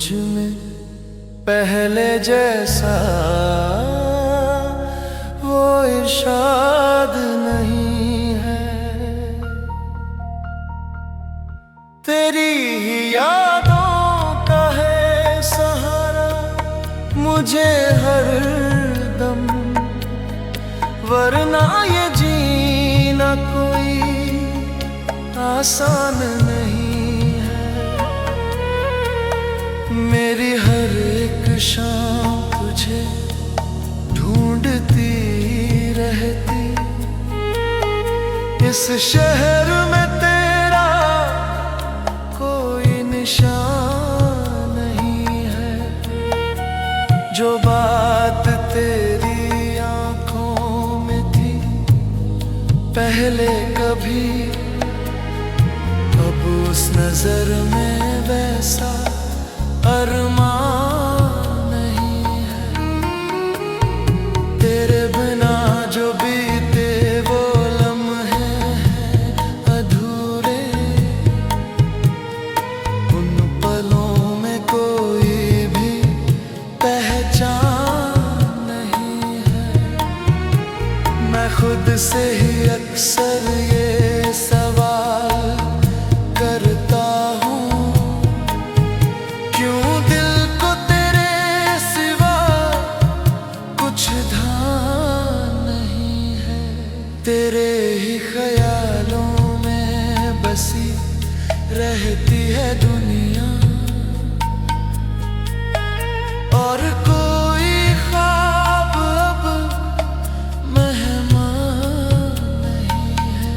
मुझ में पहले जैसा वो इरशाद नहीं है। तेरी ही यादों का है सहारा मुझे हर दम, वरना ये जीना कोई आसान नहीं है। मेरी हर एक शाम तुझे ढूंढती रहती, इस शहर में तेरा कोई निशान नहीं है। जो बात तेरी आंखों में थी पहले कभी, अब उस नजर में वैसा अरमान नहीं है। तेरे बिना जो बीते वो लम्हे हैं अधूरे, उन पलों में कोई भी पहचान नहीं है। मैं खुद से ही अक्सर ये सवाल करता हूँ, क्यों दिल को तेरे सिवा कुछ ध्यान नहीं है। तेरे ही ख्यालों में बसी रहती है दुनिया, और कोई ख्वाब अब मेहमान नहीं है।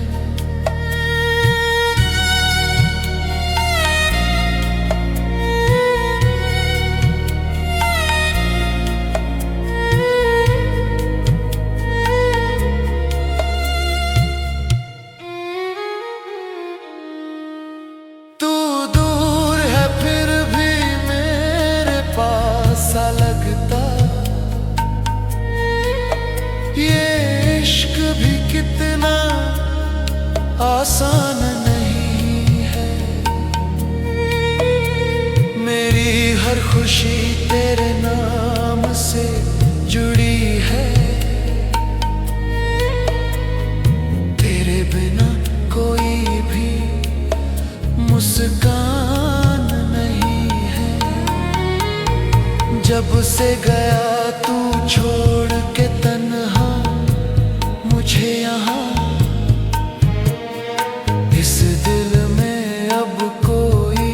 तू दूर है फिर भी मेरे पास सा लगता, ये इश्क भी कितना आसान नहीं है। मेरी हर खुशी तेरे नाम से जुड़ी है, तेरे बिना कोई भी मुस्कान नहीं है। जब से गया तू छोड़ के तन्हा मुझे यहाँ, इस दिल में अब कोई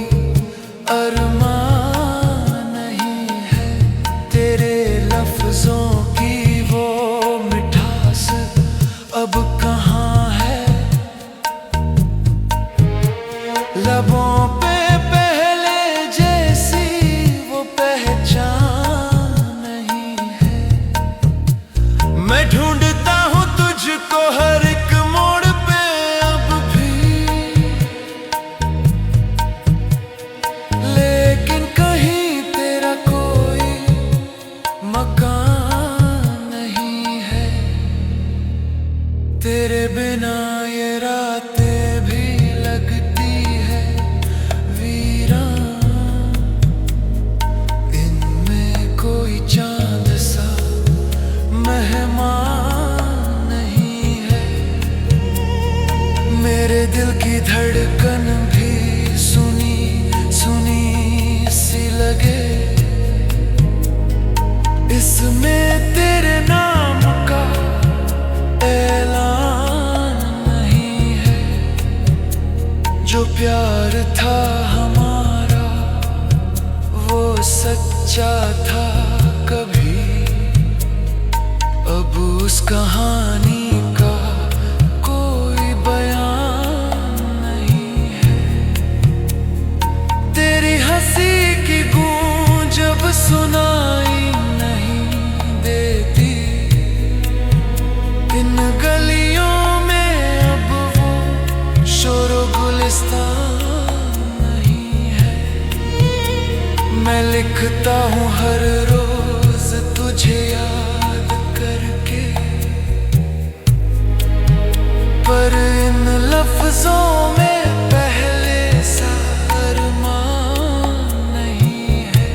अरमान नहीं है। तेरे लफ्जों की वो मिठास अब कहाँ है, लबों पे पहले जैसी वो पहचान नहीं है। मैं ढूंढता हूँ तुझको हर एक मोड़ पे अब भी, लेकिन कहीं तेरा कोई मकान नहीं है। तेरे बिना ये रातें भी लगती है वीरान, इनमें कोई चांद सा मेहमान नहीं है। मेरे दिल की धड़कन भी सुनी सुनी सी लगे, इसमें तेरे नाम का ऐलान नहीं है। जो प्यार था हमारा वो सच्चा था कभी, अब उस कहानी का कोई बयान नहीं है। तेरी हंसी की गूंज अब सुनाई नहीं देती, इन गलियों में अब वो शोरो गुलिस्तान नहीं है। मैं लिखता हूँ हर रोज तुझे याद करके, पर इन लफ्जों में पहले सा अरमान नहीं है।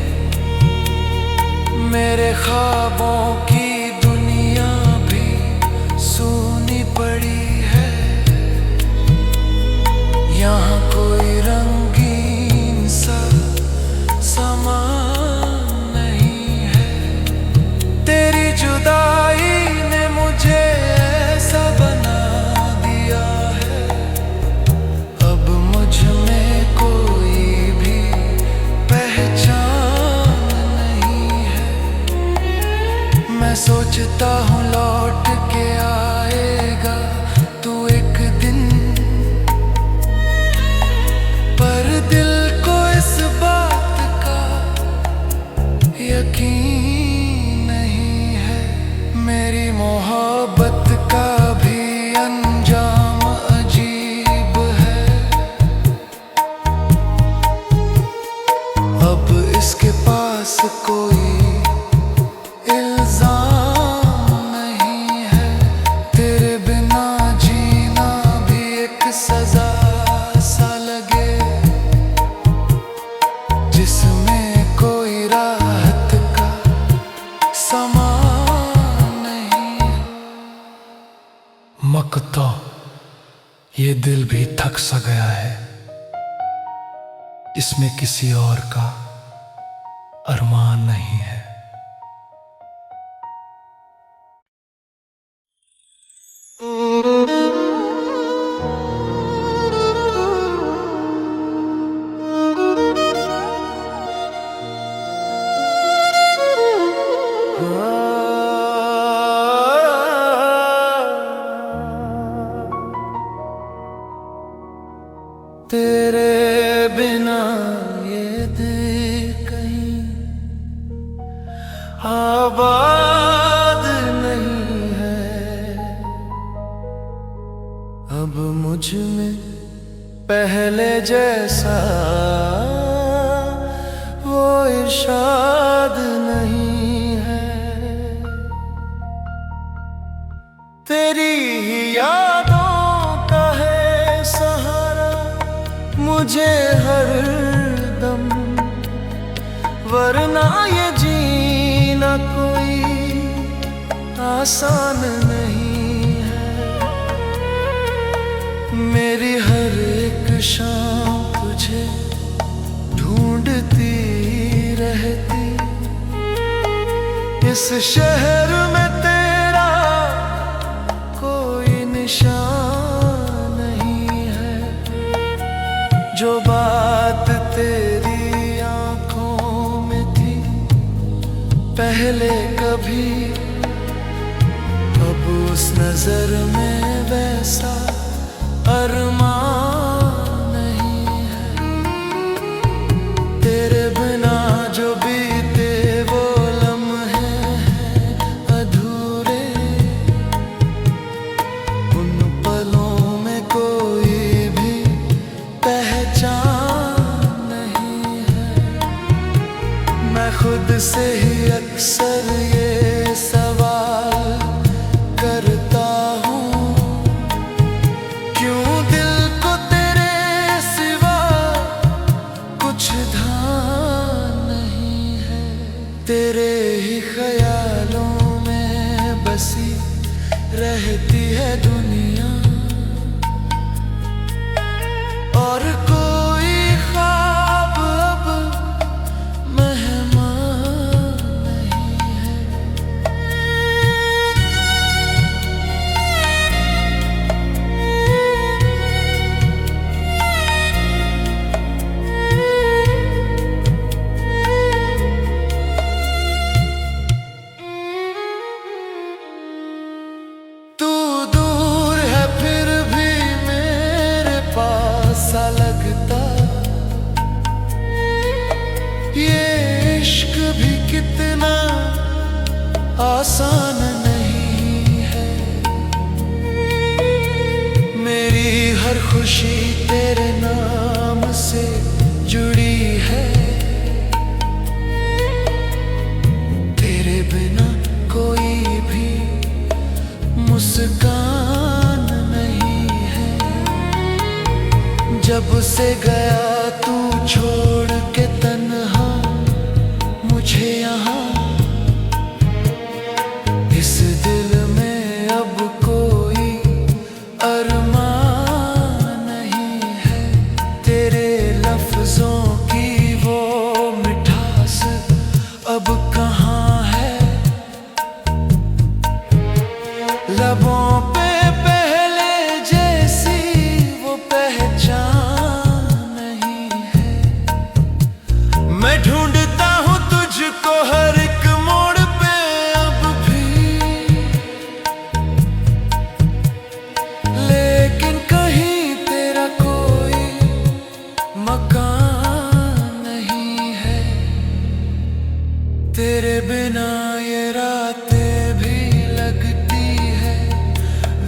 लटक सा गया है, इसमें किसी और का अरमान नहीं है। तेरे बिना ये दिल कहीं आबाद नहीं है। अब मुझ में पहले जैसा वो इरशाद नहीं है। तेरी ही यादों का है सहारा मुझे हर दम, वरना ये जीना कोई आसान नहीं है। मेरी हर एक शाम तुझे ढूंढती रहती, इस शहर में तेरा कोई निशान नहीं है। जो बात तेरी आंखों में थी पहले कभी, अब उस नजर में वैसा अरमान नहीं है। तेरे बिना जो बीते वो लम्हे हैं अधूरे, उन पलों में कोई भी पहचान नहीं है। मैं खुद से ही अक्सर ये सवाल करता हूँ, क्यों दिल को तेरे सिवा कुछ ध्यान नहीं है। तेरे ही ख्यालों में बसी रहती है दुनिया, और कोई ख्वाब अब मेहमान नहीं है। तू दूर है फिर भी मेरे पास सा लगता, ये इश्क भी कितना आसान नहीं है। मेरी हर खुशी तेरे नाम से जुड़ी है। तेरे बिना कोई भी मुस्कान नहीं है। जब से गया तू छोड़ के तन्हा मुझे यहाँ, इस दिल में अब कोई अरमान नहीं है। तेरे लफ्जों की वो मिठास अब कहाँ है। लबों पे पहले जैसी वो पहचान नहीं है। मैं ढूंढता हूँ तुझको हर एक मोड़ पे अब भी, लेकिन कहीं तेरा कोई मकान नहीं है। तेरे बिना ये रातें भी लगती है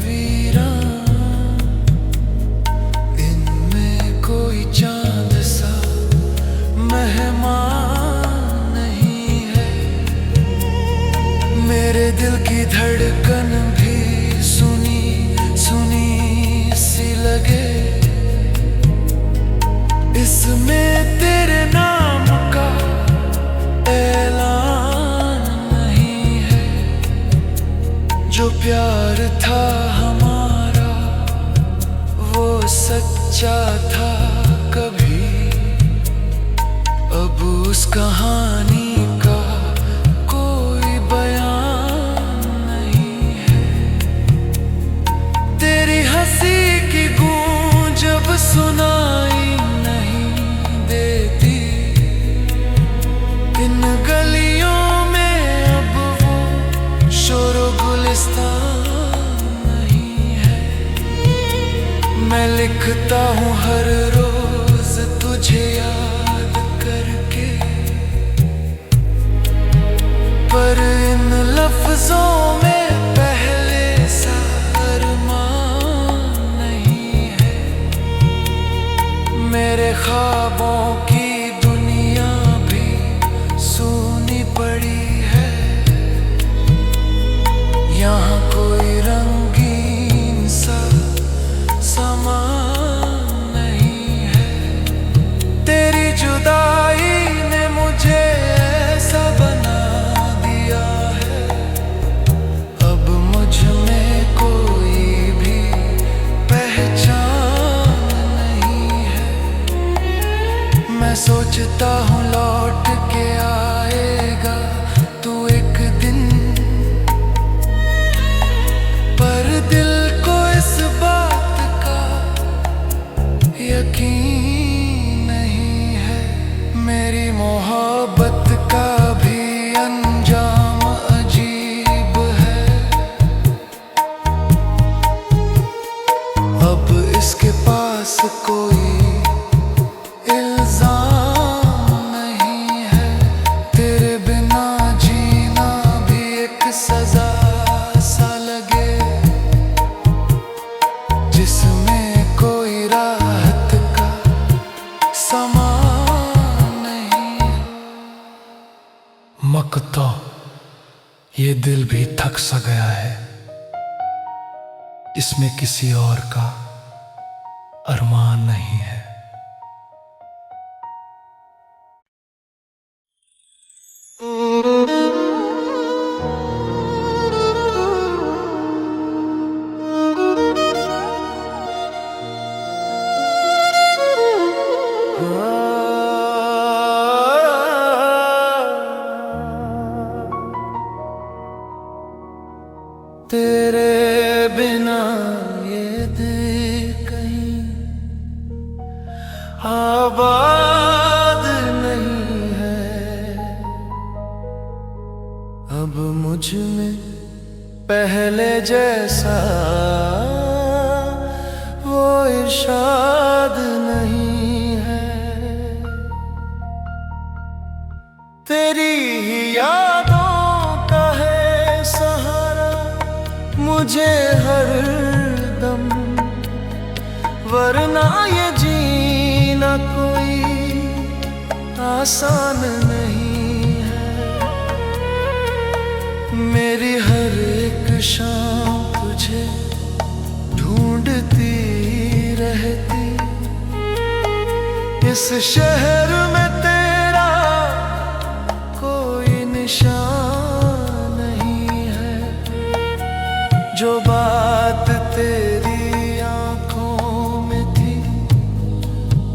वीरान, इनमें कोई चांद सा मेहमान नहीं है। मेरे दिल की धड़कन भी सुनी सुनी सी लगे, इसमें तेरे नाम का ऐलान नहीं है। जो प्यार था हमारा वो सच्चा सोचा था कभी, अब उस कहानी का कोई बयान नहीं है। तेरी हंसी की गूंज अब सुनाई नहीं देती, इन गलियों में अब वो शोर गुलिस्तान नहीं है। मैं लिखता हूँ हर रोज तुझे याद करके, पर इन लफ्जों में पहले सा अरमान नहीं है। मेरे ख्वाबों की दुनिया भी सूनी पड़ी है, यहाँ कोई रंगीन सा समा नहीं है। तेरी जुदाई ने मुझे ऐसा बना दिया है, अब मुझ में कोई भी पहचान नहीं है। मैं सोचता हूँ लौट के आएगा तू एक दिन, पर दिल को इस बात का यकीन नहीं है। मेरी मोहब्बत का भी अंजाम अजीब है, अब इसके पास कोई इल्जाम नहीं है। तेरे बिना जीना भी एक सजा सा लगे, जिसमें कोई राहत का समा नहीं। मकतो ये दिल भी थक सा गया है, इसमें किसी और का अरमान नहीं है। तेरे बिना ये दिल कहीं आबाद नहीं है, अब मुझ में पहले जैसा वो इरशाद नहीं है। तेरी ही यादों का है सहारा मुझे हर दम, वरना ये जीना कोई आसान नहीं है। मेरी हर एक शाम तुझे ढूंढती रहती, इस शहर में तेरा कोई निशान नहीं है। जो बात तेरी आंखों में थी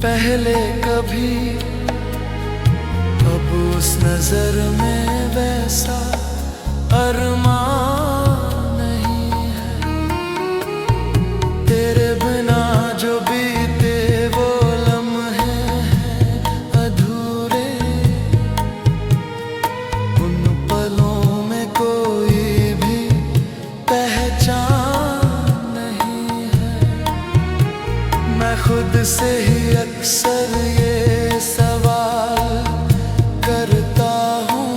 पहले कभी, अब उस नजर में वैसा अरमान नहीं है। तेरे बिना जो बीते वो लम्हे हैं अधूरे, उन पलों में कोई भी पहचान नहीं है। मैं खुद से ही अक्सर ये सवाल करता हूँ,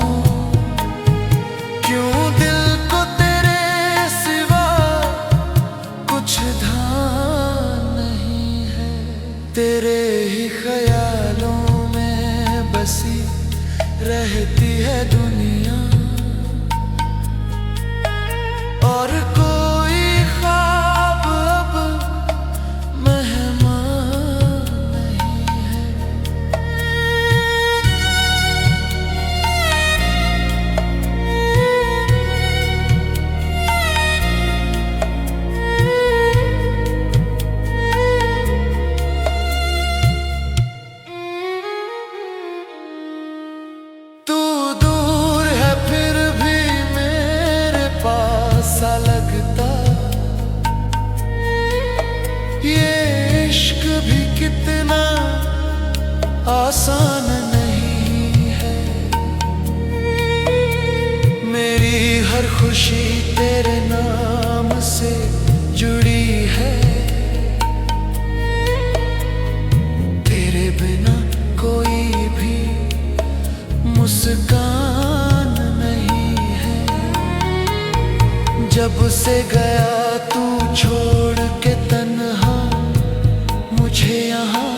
क्यों दिल को तेरे सिवा कुछ ध्यान नहीं है। तेरे ही ख्यालों में बसी रहती है दुनिया, और कोई ख्वाब अब मेहमान नहीं है। कितना आसान नहीं है। मेरी हर खुशी तेरे नाम से जुड़ी है। तेरे बिना कोई भी मुस्कान नहीं है। जब से गया तू छोड़ के तन्हा मुझे यहाँ,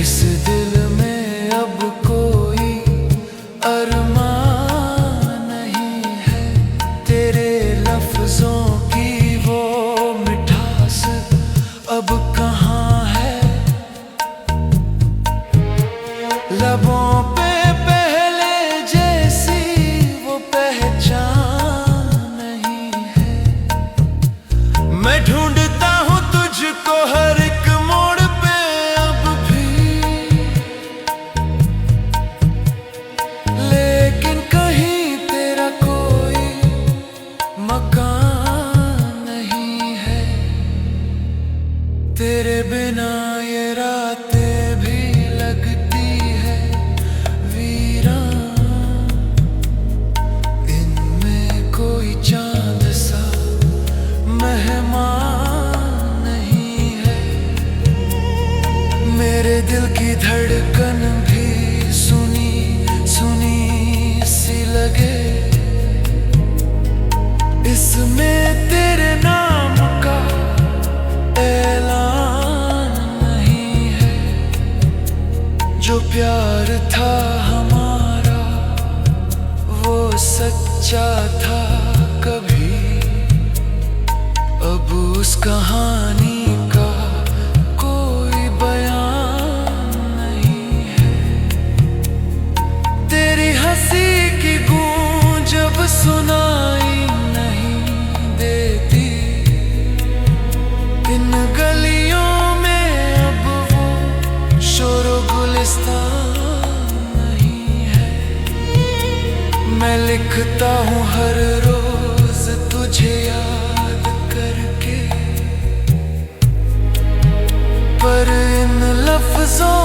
इस दिल में अब कोई अरमान नहीं है। तेरे लफ्जों की वो मिठास अब कहाँ है। लबों पे पहले जैसी वो पहचान नहीं है। मैं ढूंढता हूँ तुझको हर एक मोड़ पे अब भी, लेकिन कहीं तेरा कोई मकान नहीं है। तेरे बिना ये रातें भी लगती है वीरान। इनमें कोई चांद सा मेहमान नहीं है। मेरे दिल की धड़कन भी सुनी सुनी सी लगे। इसमें तेरे नाम का ऐलान नहीं है। जो प्यार था हमारा वो सच्चा था कभी, अब उस कहानी का कोई बयान नहीं है। तेरी हंसी की गूंज अब सुनाई नहीं देती। इन गलियों में अब वो शोरो गुलिस्तान नहीं है। मैं लिखता हूँ हर रोज तुझे याद करके, पर इन लफ्जों